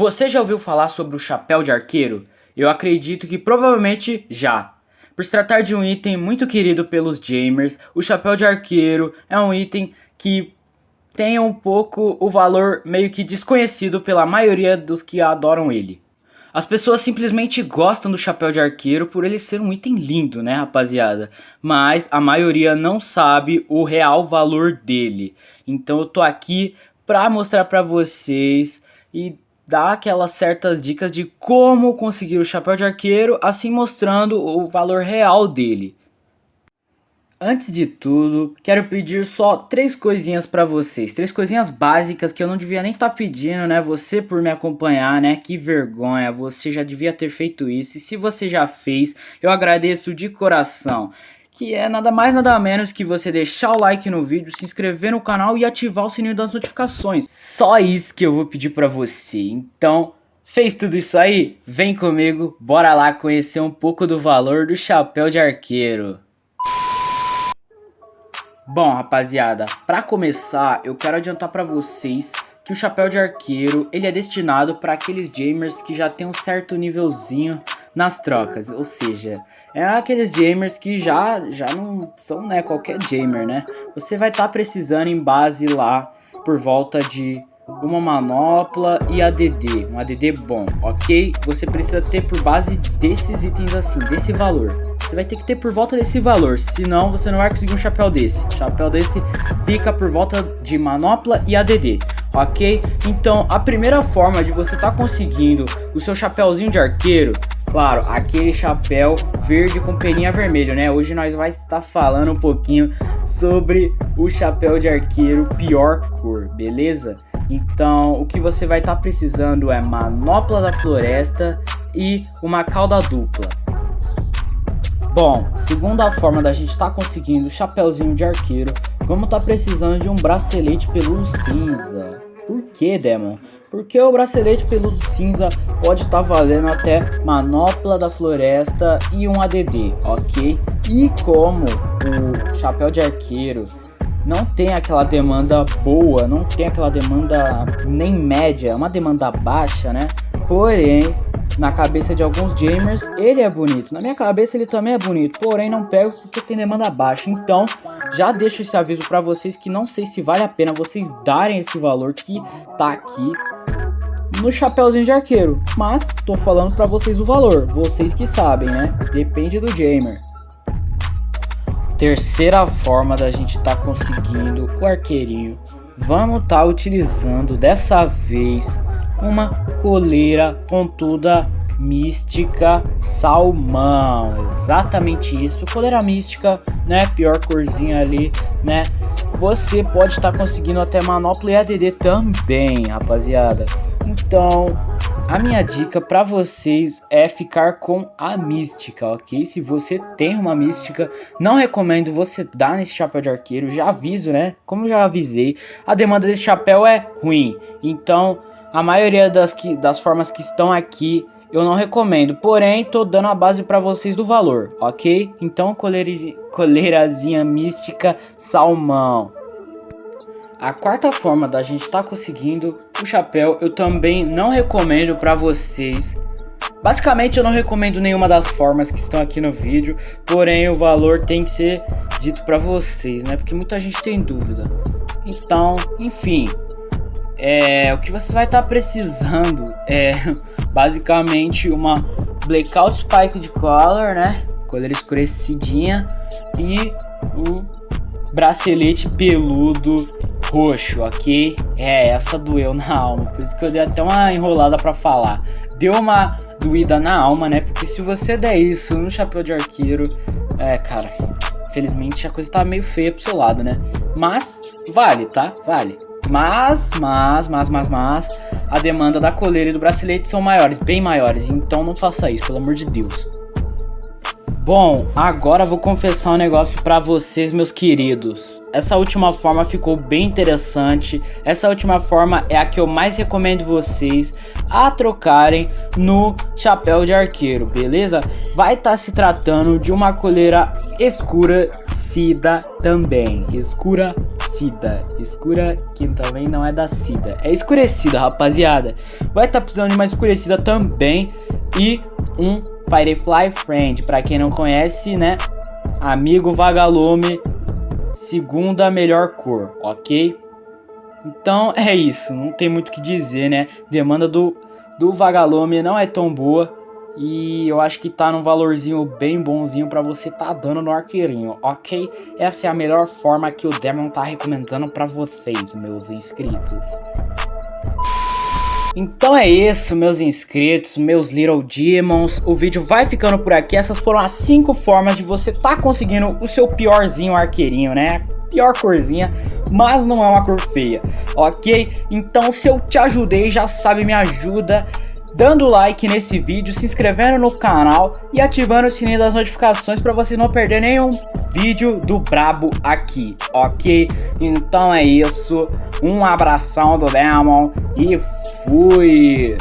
Você já ouviu falar sobre o chapéu de arqueiro? Eu acredito que provavelmente já. Por se tratar de um item muito querido pelos gamers, o chapéu de arqueiro é um item que tem um pouco o valor meio que desconhecido pela maioria dos que adoram ele. As pessoas simplesmente gostam do chapéu de arqueiro por ele ser um item lindo, né, rapaziada? Mas a maioria não sabe o real valor dele. Então eu tô aqui pra mostrar pra vocês e dar aquelas certas dicas de como conseguir o chapéu de arqueiro, assim mostrando o valor real dele. Antes de tudo, quero pedir só 3 coisinhas pra vocês, 3 coisinhas básicas que eu não devia nem estar pedindo, né? Você por me acompanhar, né? Que vergonha, você já devia ter feito isso. E se você já fez, eu agradeço de coração. Que é nada mais nada menos que você deixar o like no vídeo, se inscrever no canal e ativar o sininho das notificações. Só isso que eu vou pedir pra você. Então, fez tudo isso aí? Vem comigo, bora lá conhecer um pouco do valor do chapéu de arqueiro. Bom, rapaziada, pra começar, eu quero adiantar pra vocês que o chapéu de arqueiro, ele é destinado para aqueles gamers que já tem um certo nívelzinho nas trocas, ou seja, é aqueles gamers que já não são, né, qualquer gamer, né? Você vai estar precisando em base lá por volta de uma manopla e ADD, um ADD bom, ok? Você precisa ter por base desses itens assim, desse valor. Você vai ter que ter por volta desse valor, senão você não vai conseguir um chapéu desse. O chapéu desse fica por volta de manopla e ADD, ok? Então a primeira forma de você estar conseguindo o seu chapéuzinho de arqueiro, claro, aquele chapéu verde com peninha vermelho, né? Hoje nós vai estar falando um pouquinho sobre o chapéu de arqueiro pior cor, beleza? Então o que você vai estar precisando é manopla da floresta e uma cauda dupla. Bom, segunda forma da gente estar conseguindo o chapéuzinho de arqueiro, vamos estar precisando de um bracelete peludo cinza. Por que, Demon? Porque o bracelete peludo cinza pode estar valendo até manopla da floresta e um ADD, ok? E como o chapéu de arqueiro não tem aquela demanda boa, não tem aquela demanda nem média, é uma demanda baixa, né? Porém, na cabeça de alguns gamers ele é bonito, na minha cabeça ele também é bonito, porém não pego porque tem demanda baixa. Então já deixo esse aviso pra vocês que não sei se vale a pena vocês darem esse valor que tá aqui no chapéuzinho de arqueiro, mas tô falando pra vocês o valor, vocês que sabem, né? Depende do gamer. Terceira forma da gente tá conseguindo o arqueirinho, vamos tá utilizando dessa vez uma coleira pontuda mística salmão, exatamente isso, coleira mística, né, pior corzinha ali, né, você pode estar conseguindo até manopla e ADD também, rapaziada. Então, a minha dica pra vocês é ficar com a mística, ok? Se você tem uma mística, não recomendo você dar nesse chapéu de arqueiro, já aviso, né, como eu já avisei, a demanda desse chapéu é ruim, então a maioria das formas que estão aqui eu não recomendo, porém tô dando a base para vocês do valor, ok? Então coleirazinha mística salmão. A quarta forma da gente tá conseguindo o chapéu eu também não recomendo para vocês. Basicamente eu não recomendo nenhuma das formas que estão aqui no vídeo, porém o valor tem que ser dito para vocês, né? Porque muita gente tem dúvida. Então, enfim, o que você vai estar precisando é basicamente uma Blackout Spike de Color, né? Coleira escurecidinha e um bracelete peludo roxo, ok? Essa doeu na alma, por isso que eu dei até uma enrolada pra falar. Deu uma doída na alma, né? Porque se você der isso no chapéu de arqueiro, cara, infelizmente a coisa tá meio feia pro seu lado, né? Mas vale, tá? Vale. Mas a demanda da coleira e do bracelete são maiores, bem maiores, então não faça isso, pelo amor de Deus. Bom, agora vou confessar um negócio pra vocês, meus queridos. Essa última forma ficou bem interessante. Essa última forma é a que eu mais recomendo vocês a trocarem no chapéu de arqueiro, beleza? Vai estar se tratando de uma coleira escurecida também. Escurecida. escurecida. Escura que também não é da Cida. É escurecida, rapaziada. Vai estar precisando de uma escurecida também. E um Firefly Friend. Pra quem não conhece, né? Amigo vagalume. Segunda melhor cor, ok? Então é isso. Não tem muito o que dizer, né? Demanda do vagalume não é tão boa. E eu acho que tá num valorzinho bem bonzinho pra você tá dando no arqueirinho, ok? Essa é a melhor forma que o Demon tá recomendando pra vocês, meus inscritos. Então é isso, meus inscritos, meus Little Demons. O vídeo vai ficando por aqui. Essas foram as 5 formas de você tá conseguindo o seu piorzinho arqueirinho, né? Pior corzinha, mas não é uma cor feia, ok? Então se eu te ajudei, já sabe, me ajuda dando like nesse vídeo, se inscrevendo no canal e ativando o sininho das notificações para você não perder nenhum vídeo do brabo aqui, ok? Então é isso, um abração do Demon e fui!